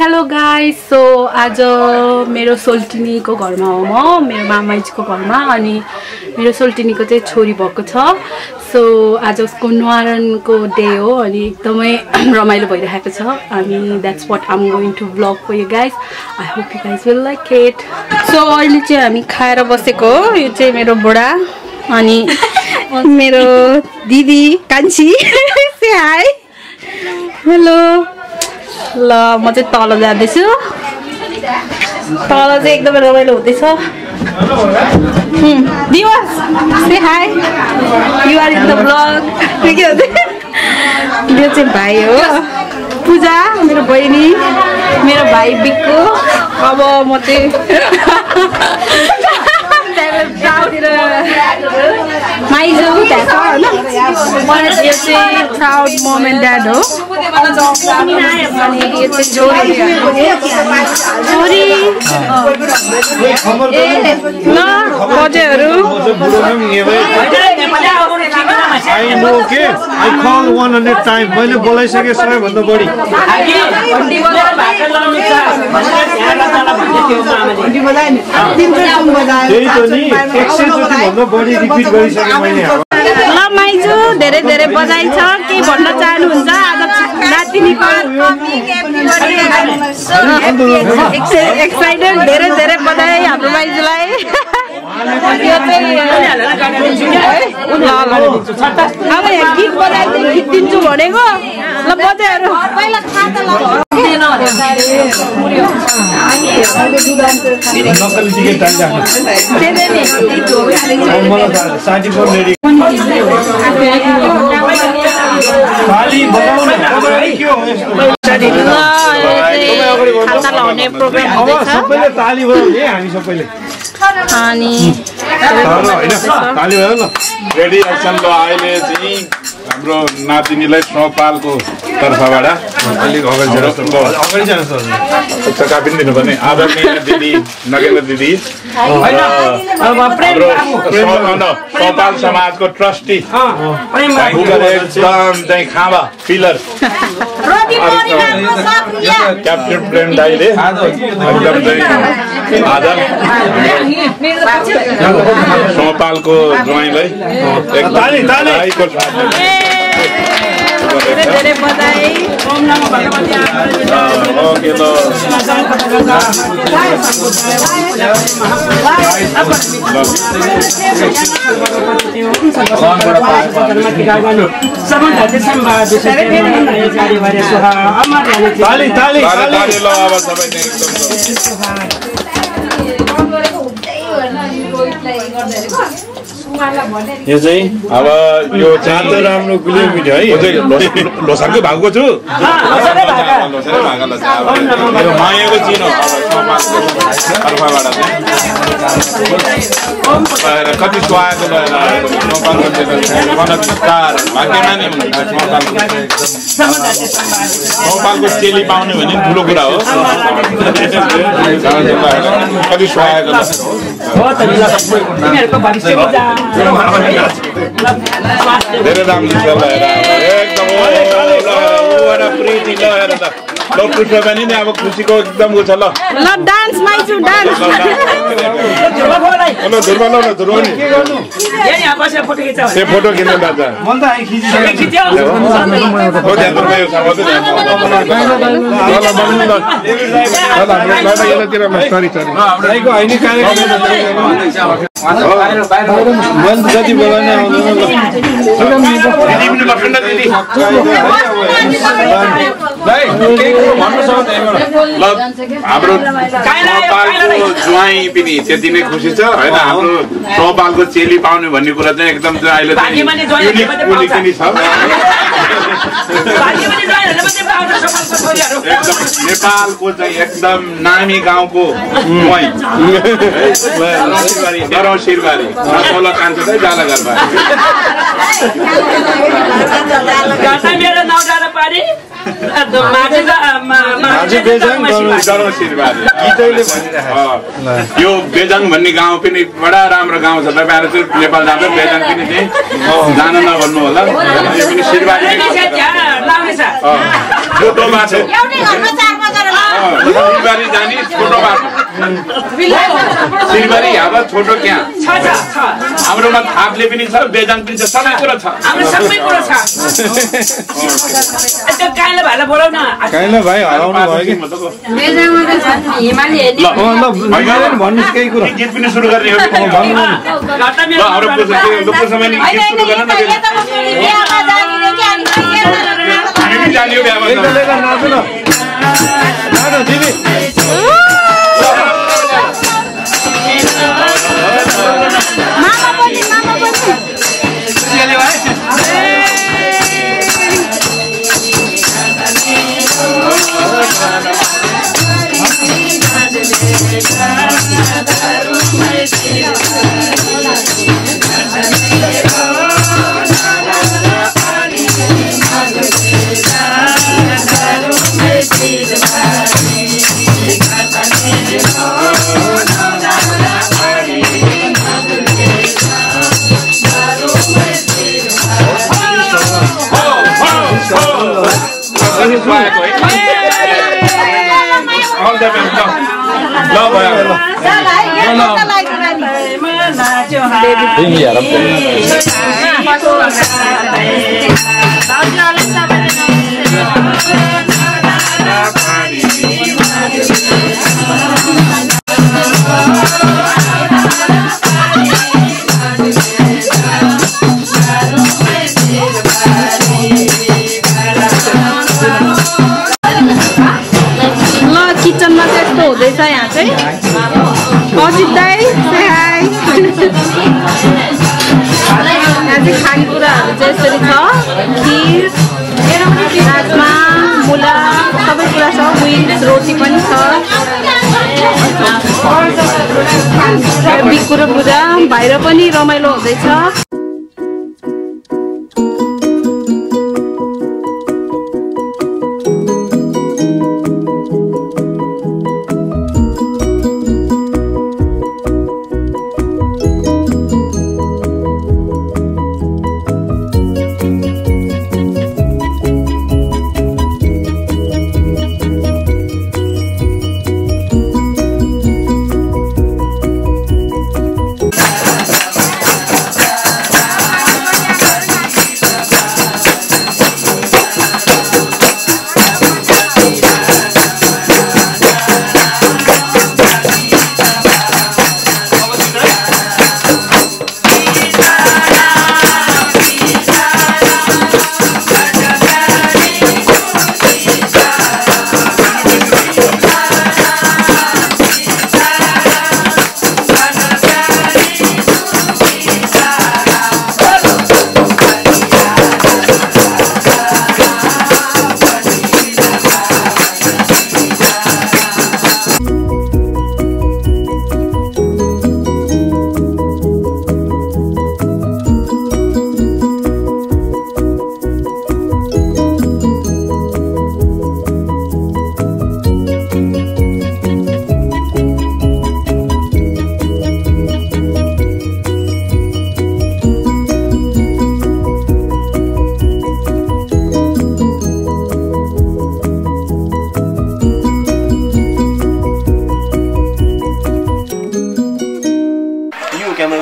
Hello guys, so आज मेरो सोल्टिनीको घरमा हो म, मेरो मामाइजको घरमा। अनि मेरो सोल्टिनीको चाहिँ छोरी भएको छ। सो आज उसको न्वारानको डे हो अनि एकदमै रमाइलो भइरहेको छ। अनि that's what I am going to blog for you guys. I hope you guys will like it. So अहिले चाहिँ हामी खाएर बसेको हो। यो चाहिँ मेरो बुढा अनि मेरो दिदी कान्छी। से हाई, हेलो। ल म चाहिँ तल जाँदैछु। तल चाहिँ एकदमै रमाइलो हुँदैछ। Diwas say hi, you are in the blog. के भन्दै? यो चाहिँ भाइ हो, पूजा मेरो बहिनी, मेरो भाइ बिक्कु। अब म चाहिँ माइजू त्यहाँ छ होइन। मलाई यो चाहिँ प्राउड मम एन्ड ड्याड हो। अनि यो चाहिँ छोरी ल बजेहरू। I know, okay? I call 100 times. मैले बोलाइसके सबैभन्दा बढी। त्यही त नि 100 जति भन्दा बढी रिपिट गरिसके मैले। ल माइजू धेरै धेरै बधाई छ। के भन्न चाहनुहुन्छ आज नातिनीको? एक्साइटेड, धेरै धेरै बधाई हाम्रो माइजूलाई। यो चाहिँ अब गीत बजाएर गीत दिन्छु भनेको। ल बजाहरू पहिला खाता लाउने प्रोग्राम हुँदैछ। अनि रेडी एक्सन ल। अहिले चाहिँ हाम्रो नातिनीलाई स्नोपालको तर्फबाट अलिक अगाडि कापिन दिनुपर्ने आदरणीय दिदी नगेन्द्र दिदी, हाम्रो स्नोपाल समाजको ट्रस्टी एकदम चाहिँ खाँबा पिलर क्याप्टेन प्रेम दाईले एकदम आदर स्नोपालको ज्वाइँलाई एकदम धेरै बधाई। ओके ल अब सबै यो चाहिँ अब यो चाहिँ राम्रो गुलियो मिठो है। यो चाहिँ लोसारकै भागको छु। मायाको चिनो तर्फबाट कति स्वागत नेपालको चेली पाउने भने ठुलो कुरा हो। कति स्वागत धेरै राम्रो छ। एकदम प्रिटी ल हेर त ल पुष्प पनि नि अब खुसीको एकदम उ छ। ल डान्स माइजू डान्स। ल धुर्मा ल धुर्मा नि त्यो फोटो खिच्नु दाजु जति बोलाउने हाम्रो नेपालको ज्वाइँ पनि त्यति नै खुसी छ होइन। हाम्रो नेपालको चेली पाउने भन्ने कुरा चाहिँ एकदम अहिले छ। नेपालको चाहिँ एकदम नामी गाउँको ज्वाइँ शिरबारी सोह्र कान्छ चाहिँ जाला घर यो बेजाङ भन्ने गाउँ पनि बडा राम्रो गाउँ छ। तपाईँहरू चाहिँ नेपाल जाँदा बेजाङ पनि चाहिँ जान नभन्नु होला। यो पनि शिरबारी फोटो बाटो सिलबारी जाने छोटो बाटो सिलबारी हावा छोटो क्या हाम्रोमा थाप्ले पनि छ बेजाङ पनि छ सबै कुरा छ काइला भाइ हराउनु भयो कि भन्नुहोस् केही कुरा गीत पनि सुरु गर्ने हो जानियो बिहामा दिदी किचनमा चाहिँ यस्तो हुँदैछ यहाँ चाहिँ अजित दाइ यहाँ चाहिँ खानेकुराहरू चाहिँ यसरी छ खिर राजमा मुला सबै कुरा छ विन्स रोटी पनि छ बिक्कु र पूजा बाहिर पनि रमाइलो हुँदैछ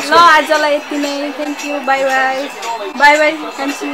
ल आजलाई यति नै thank you by by by by thank you